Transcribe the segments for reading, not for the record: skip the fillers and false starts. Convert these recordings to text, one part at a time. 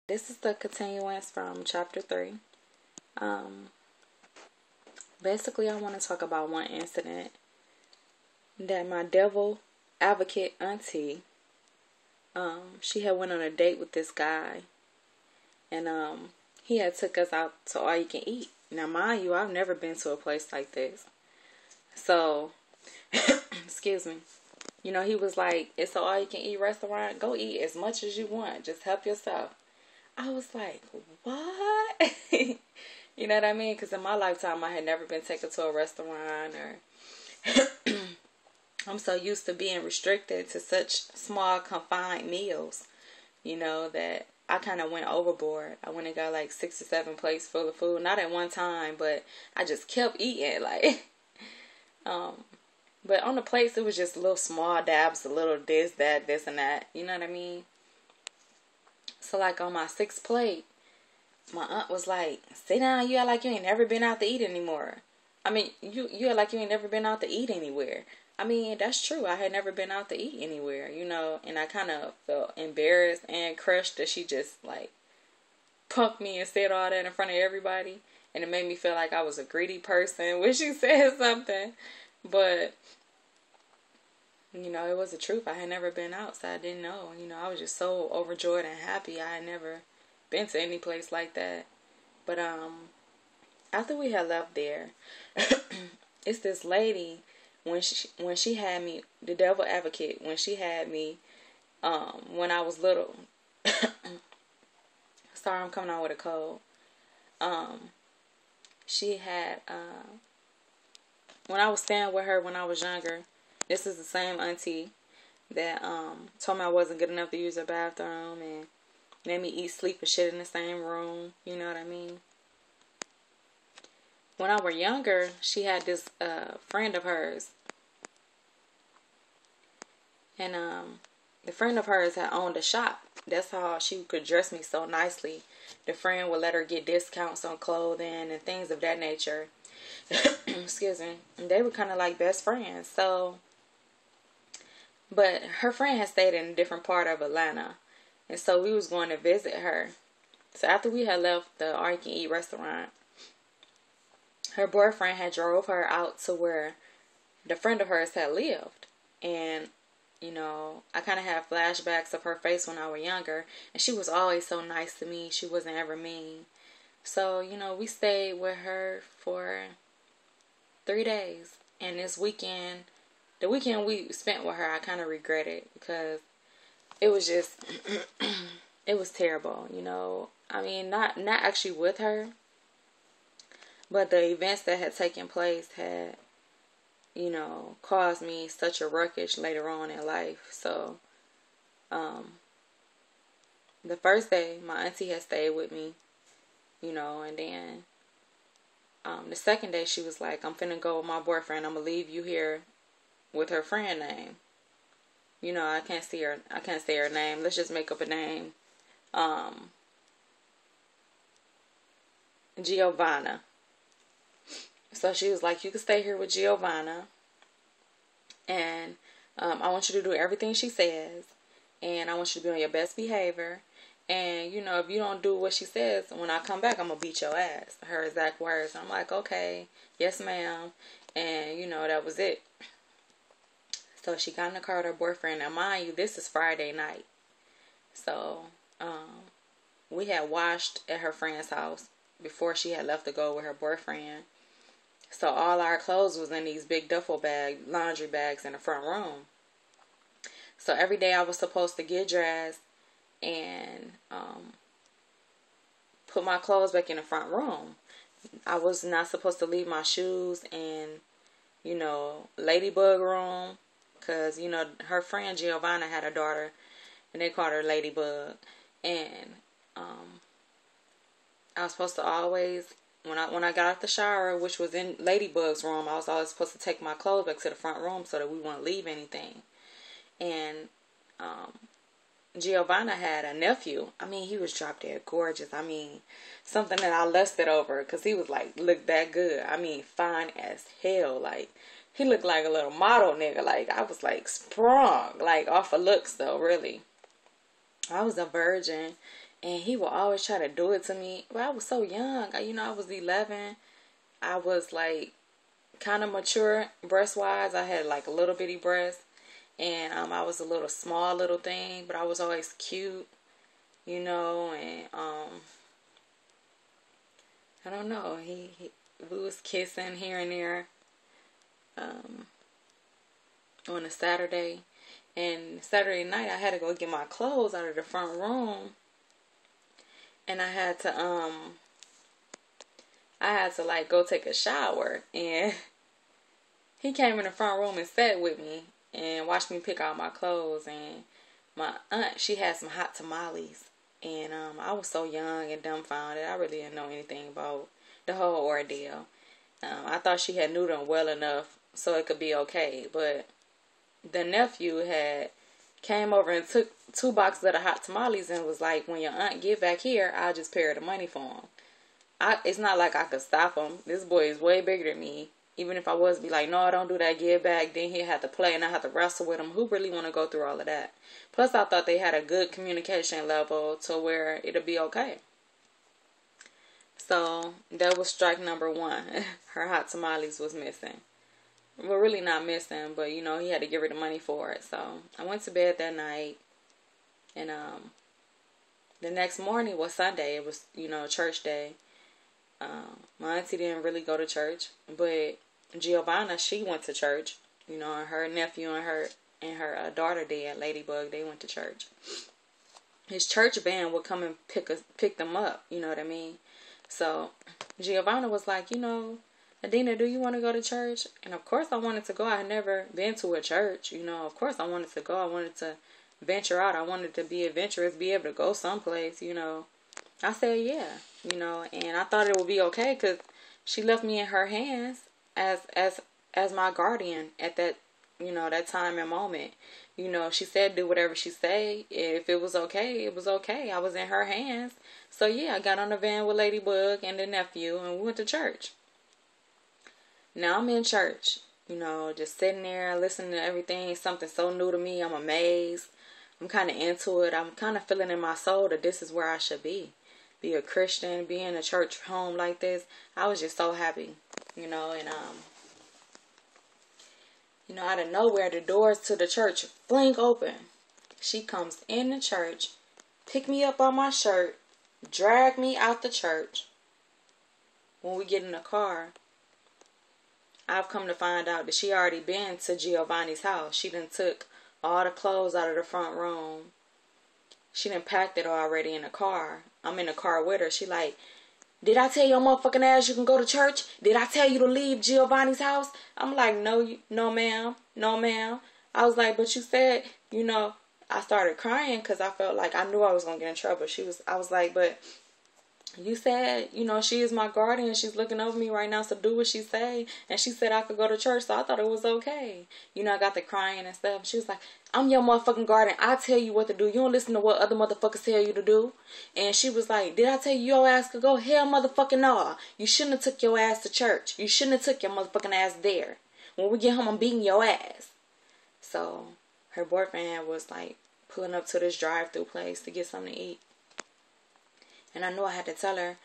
This is the continuance from chapter 3. Um, Basically, I want to talk about one incident that my devil advocate auntie, she had went on a date with this guy, and he had took us out to all you can eat. Now, mind you, I've never been to a place like this, so excuse me. You know, he was like, "It's an all you can eat restaurant. Go eat as much as you want. Just help yourself." I was like, "What?" You know what I mean? Because in my lifetime, I had never been taken to a restaurant, or I'm so used to being restricted to such small, confined meals, you know, that I kind of went overboard. I went and got like 6 or 7 plates full of food. Not at one time, but I just kept eating, like, but on the plates, it was just little small dabs, a little this, that, this, and that. You know what I mean? So, like, on my 6th plate, my aunt was like, "Sit down, you act like you ain't never been out to eat anymore." I mean, you act like you ain't never been out to eat anywhere. I mean, that's true. I had never been out to eat anywhere, you know, and I kind of felt embarrassed and crushed that she just, like, punked me and said all that in front of everybody. And it made me feel like I was a greedy person when she said something. But, you know, it was the truth. I had never been out, so I didn't know. You know, I was just so overjoyed and happy. I had never been to any place like that. But after we had left there, it's this lady, when she had me, the devil advocate, when she had me when I was little. Sorry, I'm coming on with a cold. She had when I was staying with her when I was younger, this is the same auntie that told me I wasn't good enough to use her bathroom and made me eat, sleep, and shit in the same room. You know what I mean? When I were younger, she had this friend of hers. And the friend of hers had owned a shop. That's how she could dress me so nicely. The friend would let her get discounts on clothing and things of that nature. Excuse me. And they were kind of like best friends. So, but her friend had stayed in a different part of Atlanta. And so we was going to visit her. So after we had left the all you can eat restaurant, her boyfriend had drove her out to where the friend of hers had lived. And, you know, I kind of had flashbacks of her face when I was younger. And she was always so nice to me. She wasn't ever mean. So, you know, we stayed with her for 3 days. And this weekend, the weekend we spent with her, I kind of regret it because it was just, it was terrible, you know. I mean, not actually with her, but the events that had taken place had, you know, caused me such a ruckus later on in life. So, the first day, my auntie had stayed with me, you know, and then the second day she was like, "I'm finna go with my boyfriend. I'm gonna leave you here with her friend name." You know, I can't say her name. Let's just make up a name. Giovanna. So she was like, "You can stay here with Giovanna. And I want you to do everything she says. And I want you to be on your best behavior. And, you know, if you don't do what she says, when I come back, I'm going to beat your ass." Her exact words. I'm like, "Okay, yes, ma'am." And, you know, that was it. So she got in the car with her boyfriend. Now, mind you, this is Friday night. So, we had washed at her friend's house before she had left to go with her boyfriend. So all our clothes was in these big duffel laundry bags in the front room. So every day I was supposed to get dressed and put my clothes back in the front room. I was not supposed to leave my shoes in, you know, Ladybug room. Because, you know, her friend Giovanna had a daughter and they called her Ladybug. And I was supposed to always, when I got out the shower, which was in Ladybug's room, I was always supposed to take my clothes back to the front room so that we wouldn't leave anything. And Giovanna had a nephew. I mean, he was drop dead gorgeous. I mean, something that I lusted over because he was like, looked that good. I mean, fine as hell. Like, he looked like a little model nigga. Like, I was like sprung, like off of looks though, really. I was a virgin, and he would always try to do it to me. But I was so young. I was 11. I was like kind of mature breast wise. I had like a little bitty breast, and I was a little small little thing, but I was always cute, and I don't know. We was kissing here and there on a Saturday. And Saturday night, I had to go get my clothes out of the front room, and I had to like go take a shower. And he came in the front room and sat with me and watched me pick out my clothes. And my aunt, she had some hot tamales, and I was so young and dumbfounded. I really didn't know anything about the whole ordeal. I thought she had knew them well enough so it could be okay, but the nephew had came over and took 2 boxes of the hot tamales and was like, when your aunt get back here, I'll just pay her the money for them. It's not like I could stop him. This boy is way bigger than me. Even if I was be like, no, don't do that, give back, then he'd have to play and I have to wrestle with him. Who really want to go through all of that? Plus, I thought they had a good communication level to where it'll be okay. So, that was strike number 1. Her hot tamales was missing. Well, really not missing, but he had to give her the money for it. So I went to bed that night, and the next morning was Sunday. It was church day. My auntie didn't really go to church, but Giovanna, she went to church. And her nephew and her daughter did. Ladybug, they went to church. His church van would come and pick them up. You know what I mean? So Giovanna was like, Adina, do you want to go to church? And of course I wanted to go. I had never been to a church. Of course I wanted to go. I wanted to venture out. I wanted to be adventurous, be able to go someplace, I said, yeah, and I thought it would be okay because she left me in her hands as my guardian at that, that time and moment. She said do whatever she say. If it was okay, it was okay. I was in her hands. So yeah, I got on the van with Ladybug and the nephew and we went to church. Now I'm in church, just sitting there listening to everything. Something so new to me. I'm amazed. I'm kind of into it. I'm kind of feeling in my soul that this is where I should be. Be a Christian, be in a church home like this. I was just so happy, and out of nowhere, the doors to the church fling open. She comes in the church, pick me up on my shirt, drag me out the church. When we get in the car, I've come to find out that she already been to Giovanni's house. She done took all the clothes out of the front room. She done packed it already in the car. I'm in the car with her. She like, did I tell your motherfucking ass you can go to church? Did I tell you to leave Giovanni's house? I'm like, no ma'am. I was like, but you said, I started crying because I felt like I knew I was going to get in trouble. I was like, but you said, she is my guardian. She's looking over me right now, so do what she say. And she said I could go to church, so I thought it was okay. I got the crying and stuff. She was like, I'm your motherfucking guardian. I tell you what to do. You don't listen to what other motherfuckers tell you to do. And she was like, did I tell you your ass could go? Hell motherfucking no. You shouldn't have took your ass to church. You shouldn't have took your motherfucking ass there. When we get home, I'm beating your ass. So her boyfriend was like pulling up to this drive-through place to get something to eat. And I knew I had to tell her.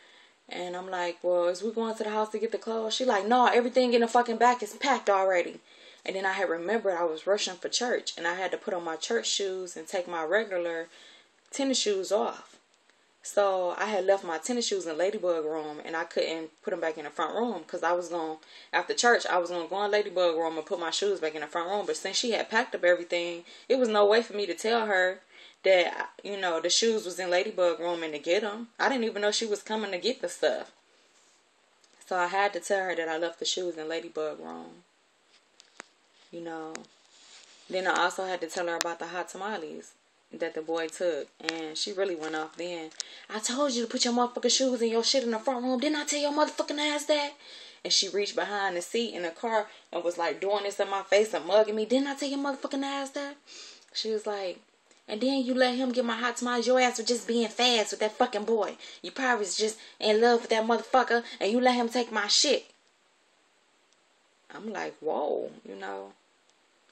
And I'm like, well, is we going to the house to get the clothes? She like, no, everything in the fucking back is packed already. And then I had remembered I was rushing for church. And I had to put on my church shoes and take my regular tennis shoes off. So I had left my tennis shoes in Ladybug room. And I couldn't put them back in the front room. Because I was going, after church, I was going to go in Ladybug room and put my shoes back in the front room. But since she had packed up everything, it was no way for me to tell her that, the shoes was in Ladybug room and to get them. I didn't even know she was coming to get the stuff. So I had to tell her that I left the shoes in Ladybug room. Then I also had to tell her about the hot tamales that the boy took. And she really went off then. I told you to put your motherfucking shoes and your shit in the front room. Didn't I tell your motherfucking ass that? And she reached behind the seat in the car and was like doing this in my face and mugging me. Didn't I tell your motherfucking ass that? She was like, and then you let him get my hot tamales. Your ass was just being fast with that fucking boy. You probably was just in love with that motherfucker. And you let him take my shit. I'm like, whoa,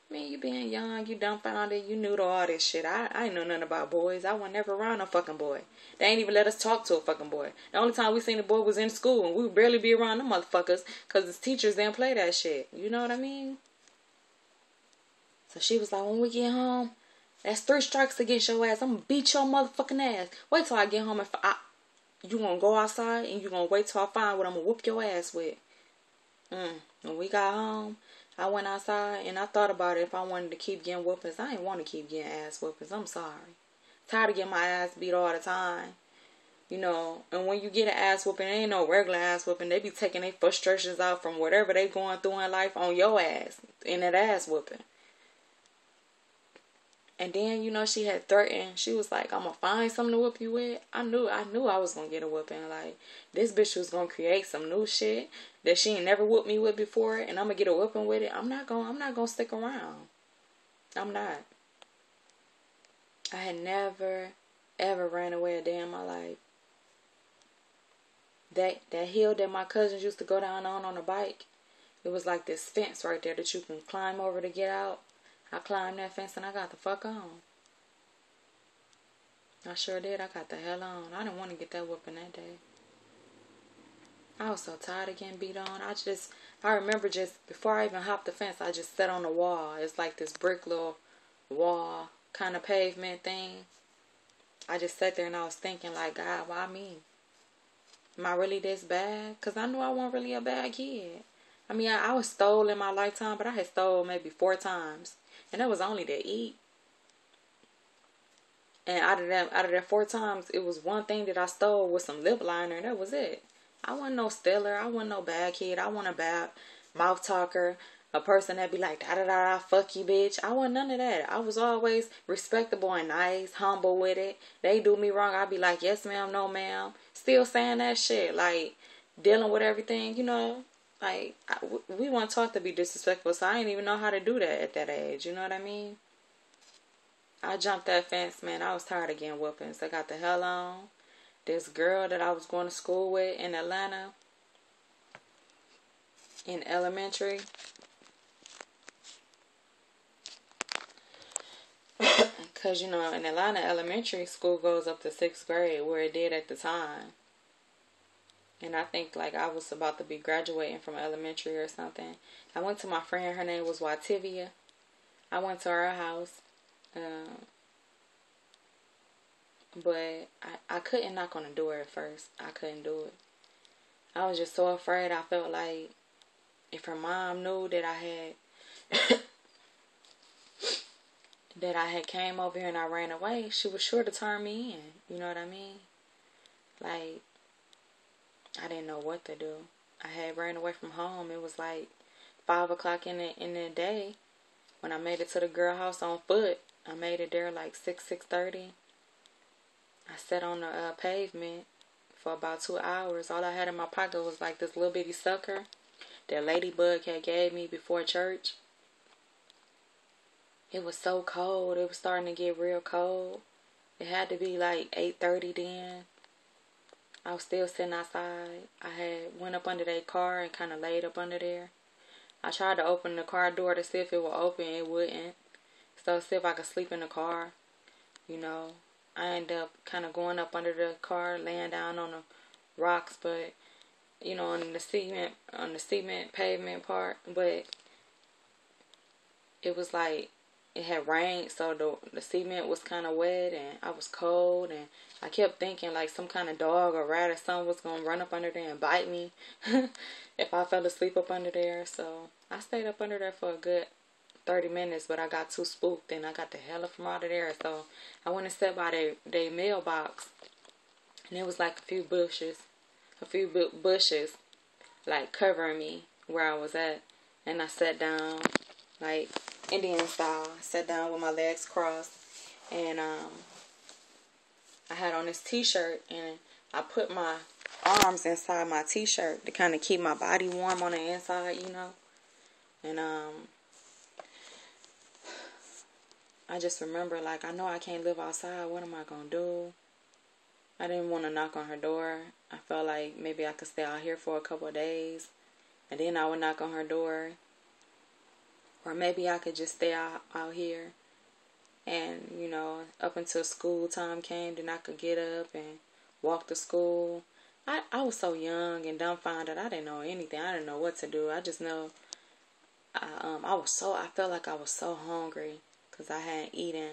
Man, you being young, you dumbfounded, you new to all this shit. I ain't know nothing about boys. I was never around no fucking boy. They ain't even let us talk to a fucking boy. The only time we seen the boy was in school, and we would barely be around them motherfuckers because the teachers didn't play that shit. You know what I mean? So she was like, when we get home, that's 3 strikes against your ass. I'm gonna beat your motherfucking ass. Wait till I get home and you gonna go outside and you gonna wait till I find what I'm gonna whoop your ass with. When we got home, I went outside and I thought about it if I wanted to keep getting whoopings. I didn't want to keep getting ass whoopings. I'm sorry. Tired of getting my ass beat all the time. You know, and when you get an ass whooping, it ain't no regular ass whooping. They be taking their frustrations out from whatever they going through in life on your ass in that ass whooping. And then, you know, she had threatened. She was like, I'm going to find something to whoop you with. I knew I was going to get a whooping. Like, this bitch was going to create some new shit that she ain't never whooped me with before. And I'm going to get a whooping with it. I'm not going to stick around. I'm not. I had never, ever ran away a day in my life. That hill that my cousins used to go down on a bike, it was like this fence right there that you can climb over to get out. I climbed that fence and I got the fuck on. I sure did. I got the hell on. I didn't want to get that whooping that day. I was so tired of getting beat on. I remember just before I even hopped the fence, I just sat on the wall. It's like this brick little wall kind of pavement thing. I just sat there and I was thinking like, God, why me? Am I really this bad? Because I knew I wasn't really a bad kid. I mean, I was stole in my lifetime, but I had stole maybe 4 times. And that was only to eat. And out of that 4 times, it was one thing that I stole with some lip liner, and that was it. I wasn't no stealer. I wasn't no bad kid. I wasn't a bad mouth talker. A person that be like, da-da-da-da, fuck you, bitch. I wasn't none of that. I was always respectable and nice, humble with it. They do me wrong, I'd be like, yes, ma'am, no, ma'am. Still saying that shit. Like, dealing with everything, you know. Like, we weren't taught to be disrespectful, so I didn't even know how to do that at that age. You know what I mean? I jumped that fence, man. I was tired of getting whoopings. I got the hell on. This girl that I was going to school with in Atlanta, in elementary, because, you know, in Atlanta, elementary school goes up to 6th grade, where it did at the time. And I think, like, I was about to be graduating from elementary or something. I went to my friend. Her name was Wativia. I went to her house. But I couldn't knock on the door at first. I couldn't do it. I was just so afraid. I felt like if her mom knew that I had that I had came over here and I ran away, she was sure to turn me in. You know what I mean? Like, I didn't know what to do. I had ran away from home. It was like 5 o'clock in the day when I made it to the girl house on foot. I made it there like 6:30. I sat on the pavement for about 2 hours. All I had in my pocket was like this little bitty sucker that Ladybug had gave me before church. It was so cold. It was starting to get real cold. It had to be like 8:30 then. I was still sitting outside. I had went up under their car and kind of laid up under there. I tried to open the car door to see if it would open. It wouldn't. So see if I could sleep in the car. You know, I ended up kind of going up under the car, laying down on the rocks, but you know, on the cement pavement part. But it was like it had rained, so the cement was kind of wet, and I was cold, and I kept thinking like some kind of dog or rat or something was gonna run up under there and bite me if I fell asleep up under there. So I stayed up under there for a good 30 minutes, but I got too spooked and I got the hell from out of there. So I went and sat by their mailbox, and it was like a few bushes like covering me where I was at. And I sat down like Indian style. I sat down with my legs crossed, and I had on this t-shirt, and I put my arms inside my t-shirt to kind of keep my body warm on the inside, you know. And I just remember, like, I know I can't live outside. What am I going to do? I didn't want to knock on her door. I felt like maybe I could stay out here for a couple of days, and then I would knock on her door. Or maybe I could just stay out here. And, you know, up until school time came, then I could get up and walk to school. I was so young and dumbfounded. I didn't know anything. I didn't know what to do. I just know I felt like I was so hungry because I hadn't eaten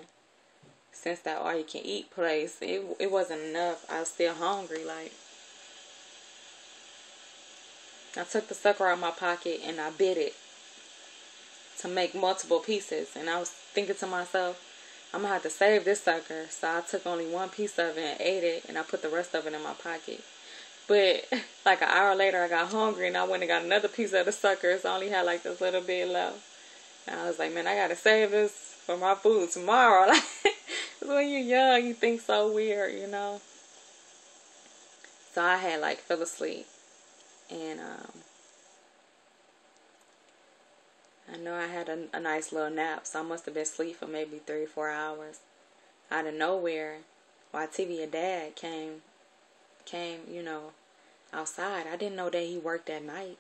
since that all you can eat place. It wasn't enough. I was still hungry. Like, I took the sucker out of my pocket and I bit it to make multiple pieces. And I was thinking to myself, I'm going to have to save this sucker. So I took only one piece of it and ate it. And I put the rest of it in my pocket. But like an hour later, I got hungry and I went and got another piece of the sucker. So I only had like this little bit left. And I was like, man, I got to save this for my food tomorrow. Like, when you're young, you think so weird, you know. So I had like fell asleep. And I know I had a nice little nap. So I must have been asleep for maybe 3 or 4 hours. Out of nowhere, Wativia dad came, you know, outside. I didn't know that he worked at night.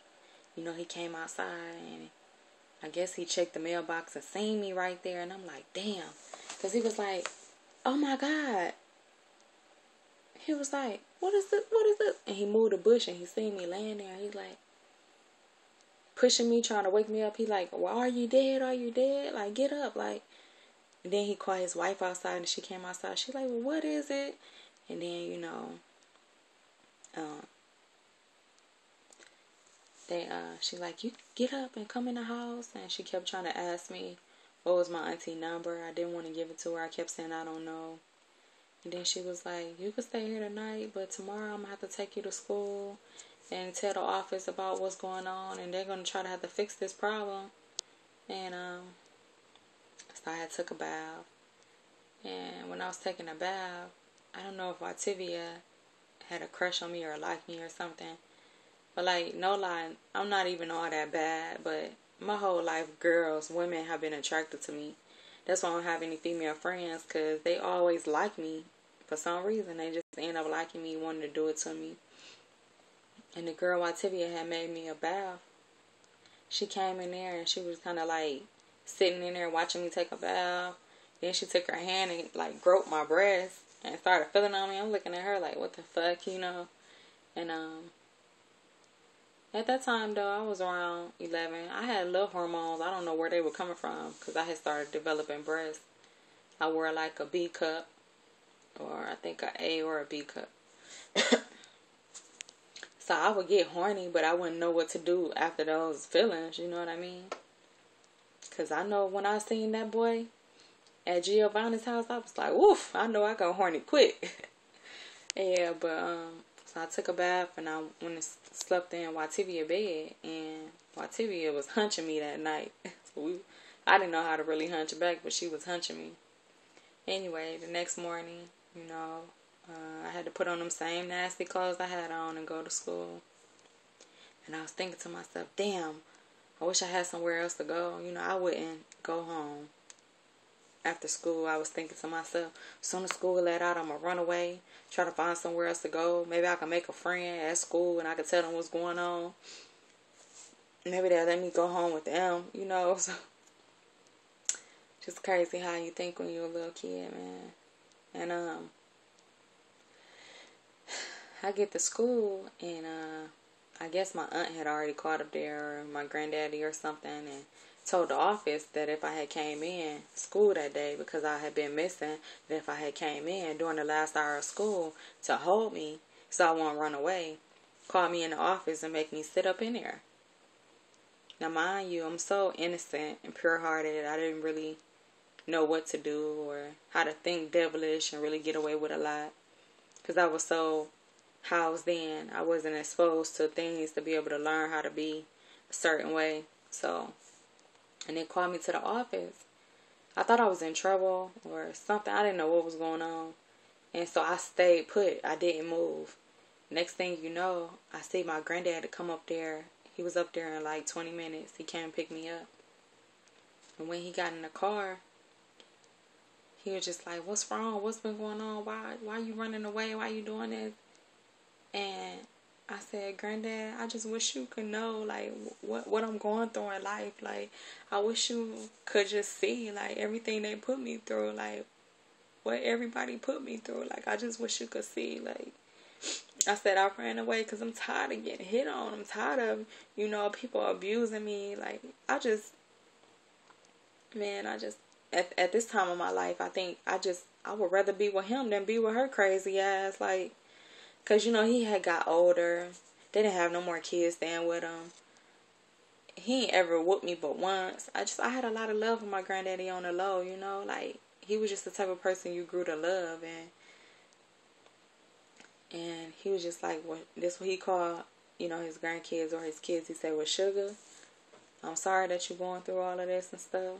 You know, he came outside and I guess he checked the mailbox and seen me right there. And I'm like, damn. Because he was like, oh my God. He was like, what is this? What is this? And he moved a bush and he seen me laying there. He's like, pushing me, trying to wake me up. He like, well, are you dead? Are you dead? Like, get up. Like, and then he called his wife outside and she came outside. She like, well, what is it? And then, you know, she like, you get up and come in the house. And she kept trying to ask me what was my auntie number. I didn't want to give it to her. I kept saying, I don't know. And then she was like, you can stay here tonight, but tomorrow I'm going to have to take you to school and tell the office about what's going on. And they're going to try to have to fix this problem. And so I had took a bath. And when I was taking a bath, I don't know if Wativia had a crush on me or liked me or something. But like, no lie, I'm not even all that bad. But my whole life, women have been attracted to me. That's why I don't have any female friends, because they always like me. For some reason, they just end up liking me, wanting to do it to me. And the girl Wativia had made me a bath. She came in there and she was kind of like sitting in there watching me take a bath. Then she took her hand and like groped my breast and started feeling on me. I'm looking at her like, what the fuck, you know? And at that time though, I was around 11. I had little hormones. I don't know where they were coming from because I had started developing breasts. I wore like a B cup, or I think a A or a B cup. So I would get horny, but I wouldn't know what to do after those feelings, you know what I mean? Because I know when I seen that boy at Giovanni's house, I was like, woof, I know I got horny quick. Yeah, but so I took a bath and I went and slept in Wativia bed, and Wativia was hunching me that night. So I didn't know how to really hunch back, but she was hunching me. Anyway, the next morning, you know, I had to put on them same nasty clothes I had on and go to school. And I was thinking to myself, damn, I wish I had somewhere else to go. You know, I wouldn't go home after school. I was thinking to myself, as soon as school let out, I'm going to run away, try to find somewhere else to go. Maybe I can make a friend at school and I can tell them what's going on. Maybe they'll let me go home with them, you know. So, just crazy how you think when you're a little kid, man. And I get to school, and I guess my aunt had already called up there, or my granddaddy or something, and told the office that if I had came in school that day, because I had been missing, that if I had came in during the last hour of school to hold me so I won't run away, call me in the office and make me sit up in there. Now, mind you, I'm so innocent and pure-hearted, I didn't really know what to do or how to think devilish and really get away with a lot, because I was so housed in. I wasn't exposed to things to be able to learn how to be a certain way. So, and they called me to the office. I thought I was in trouble or something. I didn't know what was going on. And so I stayed put. I didn't move. Next thing you know, I see my granddad come up there. He was up there in like 20 minutes. He came and picked me up. And when he got in the car, he was just like, what's wrong? What's been going on? Why you running away? Why you doing this? And I said, Granddad, I just wish you could know, like, what I'm going through in life. Like, I wish you could just see, like, everything they put me through, like, what everybody put me through. Like, I just wish you could see, like, I said I ran away because I'm tired of getting hit on. I'm tired of, you know, people abusing me. Like, I just, at this time of my life, I think I would rather be with him than be with her crazy ass. Like, because, you know, he had got older. They didn't have no more kids staying with him. He ain't ever whooped me but once. I had a lot of love for my granddaddy on the low, you know. Like, he was just the type of person you grew to love. And he was just like, this what he called, you know, his grandkids or his kids. He said, well, sugar, I'm sorry that you're going through all of this and stuff.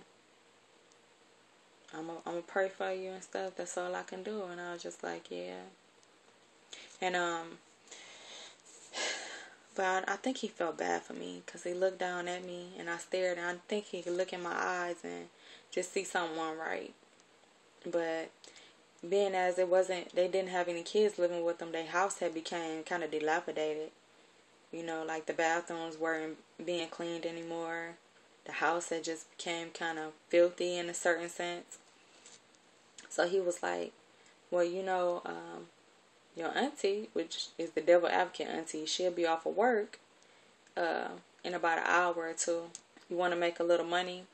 I'm gonna pray for you and stuff. That's all I can do. And I was just like, yeah. And, but I think he felt bad for me because he looked down at me and I stared, and I think he could look in my eyes and just see something wasn't right. But being as they didn't have any kids living with them, their house had became kind of dilapidated. You know, like the bathrooms weren't being cleaned anymore. The house had just became kind of filthy in a certain sense. So he was like, well, you know, your auntie, which is the devil advocate auntie, she'll be off of work in about an hour or two. You want to make a little money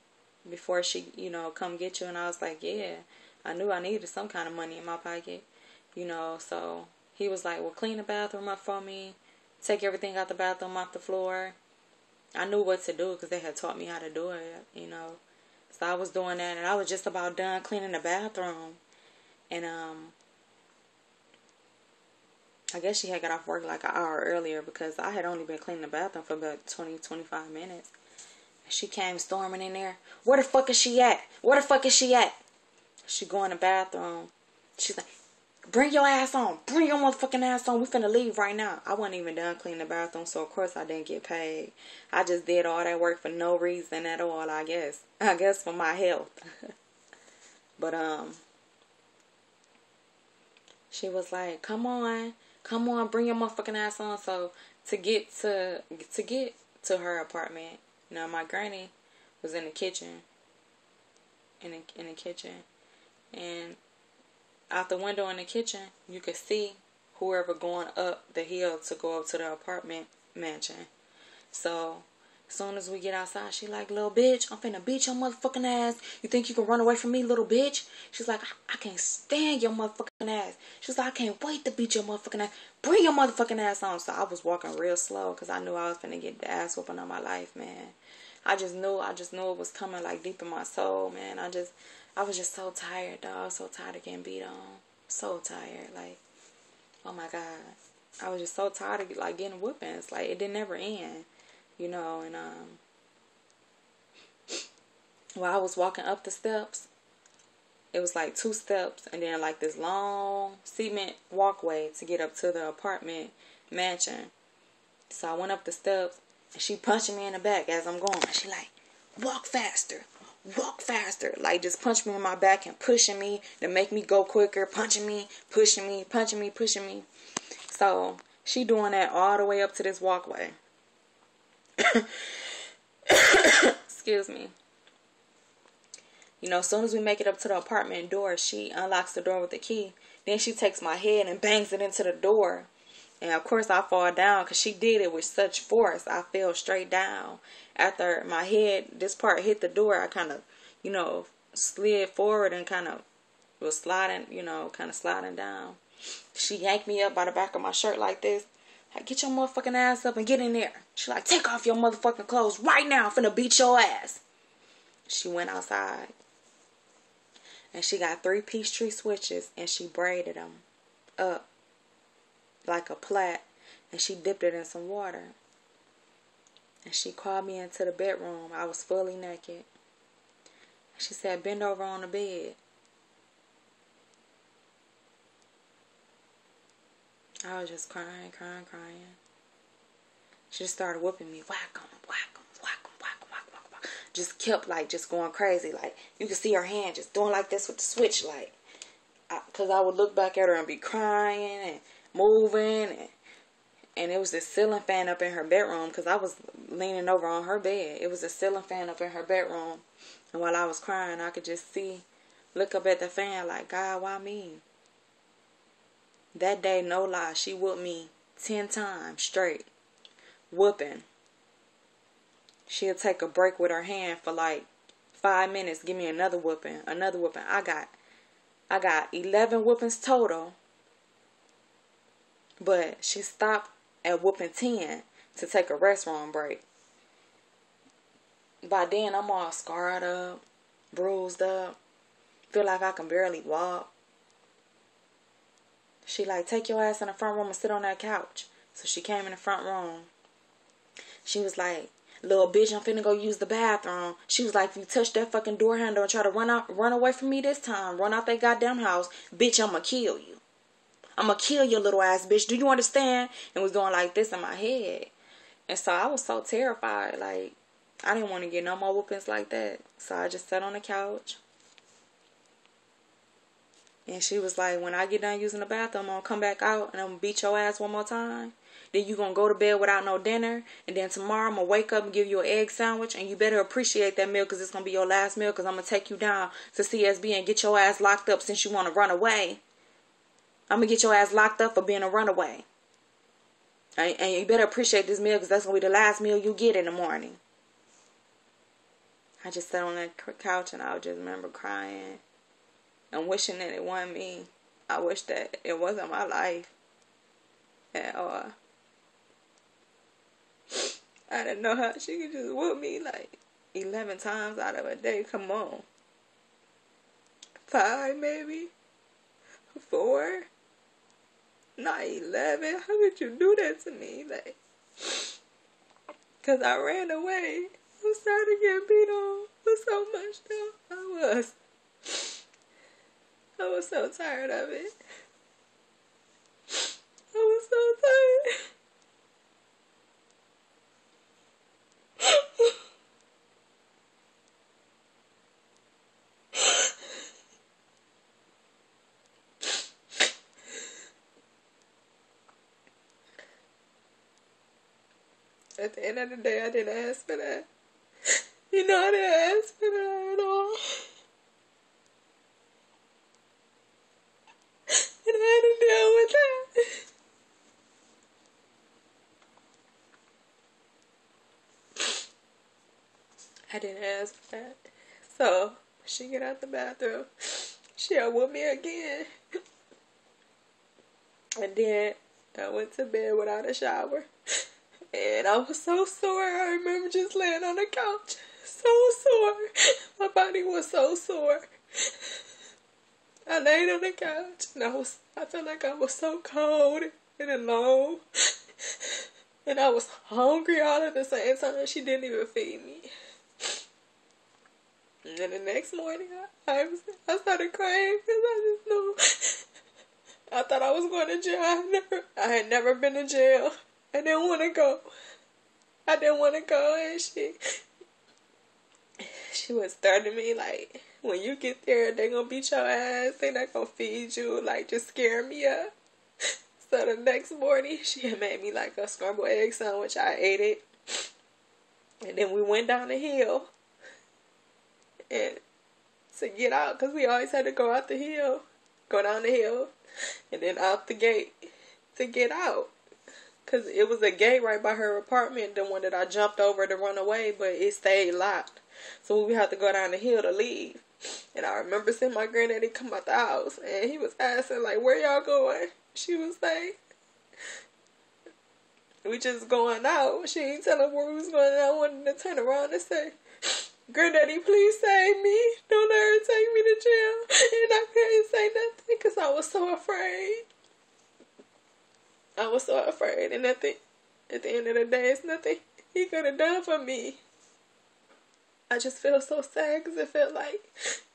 before she, you know, come get you? And I was like, yeah. I knew I needed some kind of money in my pocket, you know. So he was like, well, clean the bathroom up for me. Take everything out the bathroom off the floor. I knew what to do because they had taught me how to do it, you know. So I was doing that, and I was just about done cleaning the bathroom. And I guess she had got off work like an hour earlier because I had only been cleaning the bathroom for about 20-25 minutes. And she came storming in there. Where the fuck is she at? Where the fuck is she at? She go in the bathroom. She's like, bring your ass on. Bring your motherfucking ass on. We finna leave right now. I wasn't even done cleaning the bathroom, so of course I didn't get paid. I just did all that work for no reason at all, I guess. I guess for my health. But, she was like, come on, bring your motherfucking ass on. So to get to her apartment, you know, my granny was in the kitchen. In the kitchen. And out the window in the kitchen, you could see whoever going up the hill to go up to the apartment mansion. So as soon as we get outside, she like, little bitch, I'm finna beat your motherfucking ass. You think you can run away from me, little bitch? She's like, I can't stand your motherfucking ass. She's like, I can't wait to beat your motherfucking ass. Bring your motherfucking ass on. So I was walking real slow because I knew I was finna get the ass whooping on my life, man. I just knew it was coming like deep in my soul, man. I was just so tired, dog. So tired of getting beat on. So tired. Like, oh my God. I was just so tired of like getting whoopings. Like, it didn't never end. You know, and while I was walking up the steps, it was like 2 steps and then like this long cement walkway to get up to the apartment mansion. So I went up the steps and she punching me in the back as I'm going. She like, walk faster. Walk faster. Like, just punch me in my back and pushing me to make me go quicker. Punching me, pushing me, punching me, pushing me. So she doing that all the way up to this walkway. Excuse me. You know, as soon as we make it up to the apartment door, she unlocks the door with the key. Then she takes my head and bangs it into the door. And of course I fall down because she did it with such force. I fell straight down. After my head, this part hit the door, I kind of, you know, slid forward and kind of was sliding, you know, kind of sliding down. She yanked me up by the back of my shirt like this. Like, get your motherfucking ass up and get in there. She like, take off your motherfucking clothes right now. I'm finna beat your ass. She went outside. And she got 3 Peachtree switches and she braided them up like a plait. And she dipped it in some water. And she called me into the bedroom. I was fully naked. She said, bend over on the bed. I was just crying. She just started whooping me. Whack 'em. Just kept, like, just going crazy. Like, you could see her hand just doing like this with the switch. Like, because I would look back at her and be crying and moving. And it was this ceiling fan up in her bedroom because I was leaning over on her bed. It was a ceiling fan up in her bedroom. And while I was crying, I could just look up at the fan like, God, why me? That day, no lie, she whooped me 10 times straight. Whooping. She'll take a break with her hand for like 5 minutes, give me another whooping, another whooping. I got 11 whoopings total. But she stopped at whooping 10 to take a restroom break. By then, I'm all scarred up, bruised up, feel like I can barely walk. She like, take your ass in the front room and sit on that couch. So she came in the front room. She was like, little bitch, I'm finna go use the bathroom. She was like, if you touch that fucking door handle and try to run away from me this time, run out that goddamn house, bitch, I'ma kill you. I'ma kill your little ass bitch. Do you understand? And was going like this in my head. And so I was so terrified. Like, I didn't want to get no more whoopings like that. So I just sat on the couch. And she was like, when I get done using the bathroom, I'm going to come back out and I'm going to beat your ass one more time. Then you going to go to bed without no dinner. And then tomorrow I'm going to wake up and give you an egg sandwich. And you better appreciate that meal because it's going to be your last meal because I'm going to take you down to CSB and get your ass locked up since you want to run away. I'm going to get your ass locked up for being a runaway. And you better appreciate this meal because that's going to be the last meal you get in the morning. I just sat on that couch and I just remember crying and wishing that it wasn't me. I wish that it wasn't my life at all. I didn't know how she could just whoop me like 11 times out of a day. Come on. 5 maybe. 4. Not 11. How could you do that to me? Like, because I ran away. I started getting beat on for so much though. I was so tired of it. I was so tired. At the end of the day, I didn't ask for that. You know, I didn't ask for that at all. And I had to deal with that. I didn't ask for that. So, she get out the bathroom. She'll whoop me again. And then I went to bed without a shower. And I was so sore. I remember just laying on the couch. So sore. My body was so sore. I laid on the couch and I felt like I was so cold and alone. And I was hungry all at the same time. She didn't even feed me. And then the next morning, I started crying because I just knew. I thought I was going to jail. I had never been to jail. I didn't want to go. And she was threatening me like, when you get there, they gonna beat your ass. They not gonna feed you. Like, just scare me up. So the next morning, she had made me like a scrambled egg sandwich. I ate it. And then we went down the hill. And to get out, because we always had to go out the hill. Go down the hill. And then out the gate to get out. Because it was a gate right by her apartment, the one that I jumped over to run away, but it stayed locked. So we had to go down the hill to leave. And I remember seeing my granddaddy come out the house, and he was asking, like, where y'all going? She was like, we just going out. She ain't telling where we was going, and I wanted to turn around and say, Granddaddy, please save me. Don't let her take me to jail. And I couldn't say nothing because I was so afraid. I was so afraid, and at the end of the day, it's nothing he could have done for me. I just feel so sad because it felt like,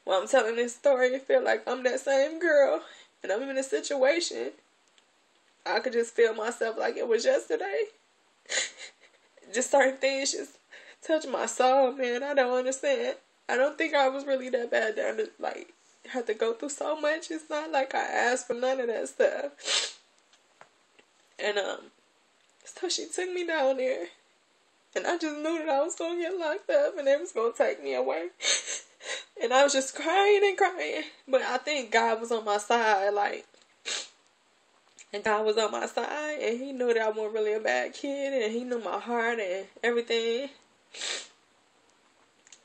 while I'm telling this story, it felt like I'm that same girl, and I'm in a situation. I could just feel myself like it was yesterday. Just certain things just touch my soul, man. I don't understand. I don't think I was really that bad down to, like, have to go through so much. It's not like I asked for none of that stuff. And, So she took me down there. And I just knew that I was going to get locked up and they was going to take me away. And I was just crying and crying. But I think God was on my side, like, and God was on my side, and he knew that I wasn't really a bad kid, and he knew my heart and everything.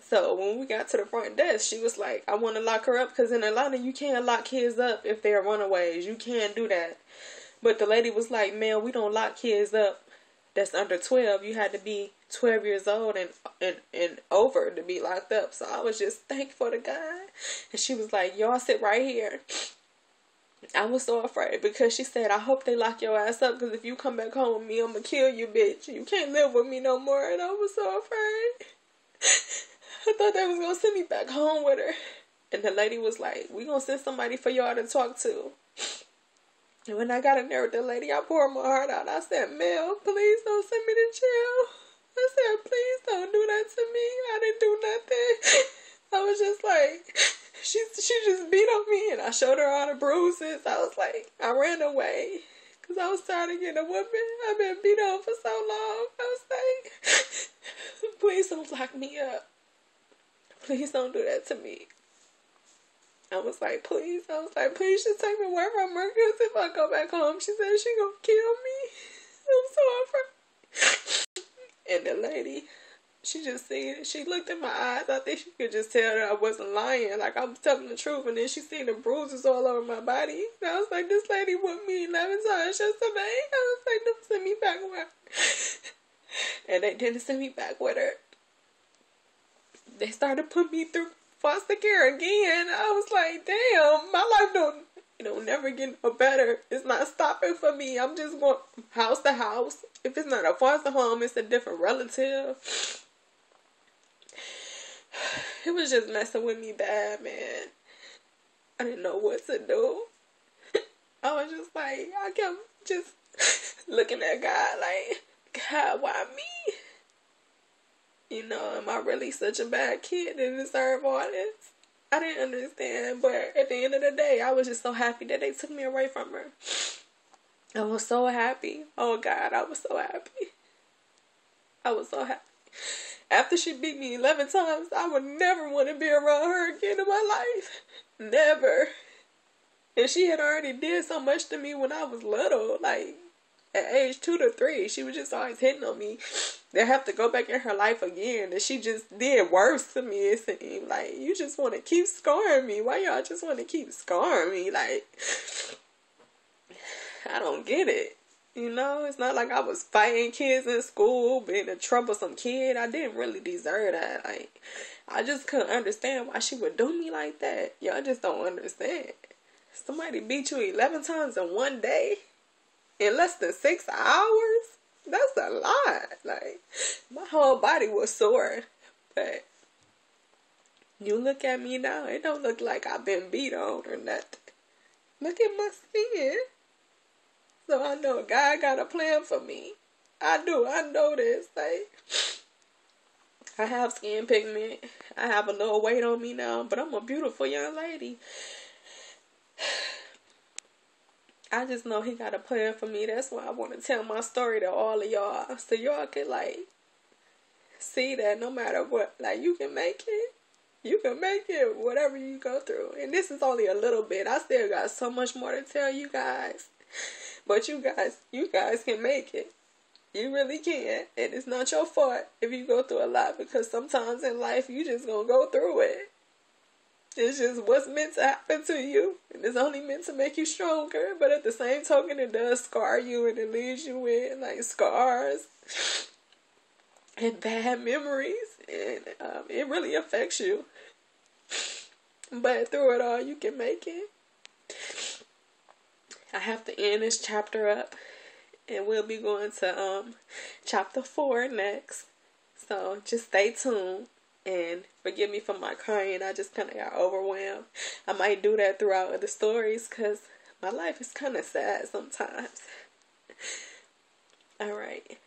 So when we got to the front desk, she was like, I want to lock her up, because in Atlanta, you can't lock kids up if they're runaways. You can't do that. But the lady was like, man, we don't lock kids up that's under 12. You had to be 12 years old and over to be locked up. So I was just thankful to God. And she was like, y'all sit right here. I was so afraid because she said, I hope they lock your ass up, because if you come back home with me, I'm going to kill you, bitch. You can't live with me no more. And I was so afraid. I thought they was going to send me back home with her. And the lady was like, we going to send somebody for y'all to talk to. And when I got in there with the lady, I poured my heart out. I said, Mel, please don't send me to jail. I said, please don't do that to me. I didn't do nothing. I was just like, she just beat on me, and I showed her all the bruises. I was like, I ran away because I was tired of getting a whooping. I've been beat on for so long. I was like, please don't lock me up. Please don't do that to me. I was like, please just take me away from her, because if I go back home, she said she gonna kill me. I'm so afraid. And the lady, she just seen it. She looked in my eyes. I think she could just tell that I wasn't lying. Like, I was telling the truth. And then she seen the bruises all over my body. And I was like, this lady whooped me 11 times yesterday. I was like, don't send me back with her. And they didn't send me back with her. They started putting me through foster care again. I was like, damn, my life don't never get no better. It's not stopping for me. I'm just going house to house. If it's not a foster home, it's a different relative. It was just messing with me bad, man. I didn't know what to do. I was just like, I kept just looking at God like, God, why me? You know, am I really such a bad kid to deserve all this? I didn't understand, but at the end of the day, I was just so happy that they took me away from her. I was so happy. Oh, God, I was so happy. I was so happy. After she beat me 11 times, I would never want to be around her again in my life. Never. And she had already did so much to me when I was little, like, at age 2 to 3, she was just always hitting on me. They have to go back in her life again, and she just did worse to me. It seemed like, you just want to keep scarring me. Why y'all just want to keep scarring me? Like, I don't get it. You know, it's not like I was fighting kids in school, being a troublesome kid. I didn't really deserve that. Like, I just couldn't understand why she would do me like that. Y'all just don't understand. Somebody beat you 11 times in one day? In less than 6 hours? That's a lot. Like, my whole body was sore. But you look at me now, it don't look like I've been beat on or nothing. Look at my skin. So I know God got a plan for me. I do. I know this. Like, I have skin pigment. I have a little weight on me now, but I'm a beautiful young lady. I just know he got a plan for me. That's why I want to tell my story to all of y'all. So y'all can, like, see that no matter what, like, you can make it. You can make it whatever you go through. And this is only a little bit. I still got so much more to tell you guys. But you guys can make it. You really can. And it's not your fault if you go through a lot. Because sometimes in life, you just gonna go through it. It's just what's meant to happen to you. And it's only meant to make you stronger. But at the same token, it does scar you. And it leaves you with, like, scars and bad memories. And it really affects you. But through it all, you can make it. I have to end this chapter up. And we'll be going to chapter 4 next. So just stay tuned. And forgive me for my crying. I just kind of got overwhelmed. I might do that throughout other stories because my life is kind of sad sometimes. All right.